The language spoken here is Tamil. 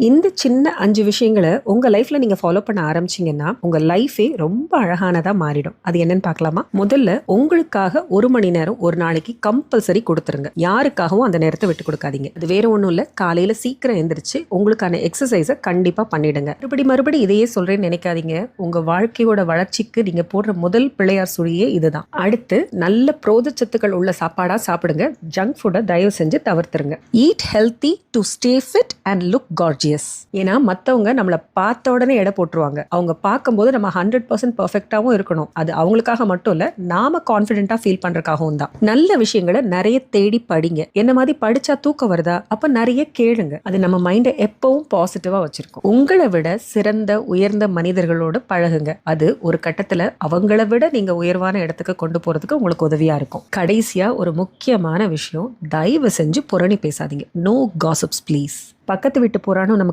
இந்த சின்ன 5 விஷயங்களை உங்க லைஃப்ல நீங்க ஃபாலோ பண்ண ஆரம்பிச்சீங்கன்னா உங்க லைஃபே ரொம்ப அழகானதா மாறிடும். அது என்னன்னு பார்க்கலாமா? முதல்ல உங்களுக்காக 1 மணி நேரம் ஒரு நாளைக்கு கம்பல்சரி கொடுத்துருங்க. யாருக்காகவும் அந்த நேரத்தை விட்டு கொடுக்காதீங்க. அது வேற ஒன்றும் இல்லை, காலையில சீக்கிரம் எந்திரிச்சு உங்களுக்கான எக்ஸசைஸை கண்டிப்பா பண்ணிடுங்க. மறுபடி இதையே சொல்றேன்னு நினைக்காதீங்க. உங்க வாழ்க்கையோட வளர்ச்சிக்கு நீங்க போடுற முதல் பிள்ளையார் சுழியே இதுதான். அடுத்து நல்ல புரதச்சத்துக்கள் உள்ள சாப்பாடா சாப்பிடுங்க. ஜங்க் ஃபுட்டை தயவு செஞ்சு தவிர்த்துருங்க. Eat healthy to stay fit and look gorgeous. ஏன்னா மத்தவங்க நம்மளை பார்த்த உடனே எடை போட்டுருவாங்க. அவங்க பார்க்கும்போது நம்ம 100% பெர்ஃபெக்டாவும் இருக்கணும். அது அவங்களுக்காக மட்டும் இல்ல, நாம கான்பிடென்ட்டா ஃபீல் பண்றதுக்காகவும் தான். நல்ல விஷயங்களை நிறைய தேடி படிங்க. என்ன மாதிரி படிச்சா தூக்கம் வருதா? அப்ப நிறைய கேளுங்க. அது நம்ம மைண்டை எப்பவும் பாசிட்டிவா வச்சிருக்கும். உங்களை விட சிறந்த உயர்ந்த மனிதர்களோடு பழகுங்க. அது ஒரு கட்டத்துல அவங்கள விட நீங்க உயர்வான இடத்துக்கு கொண்டு போறதுக்கு உங்களுக்கு உதவியா இருக்கும். கடைசியா ஒரு முக்கியமான விஷயம், தயவு செஞ்சு புரணி பேசாதீங்க. No gossips please. பக்கத்து வீட்டு புறாணும் நம்ம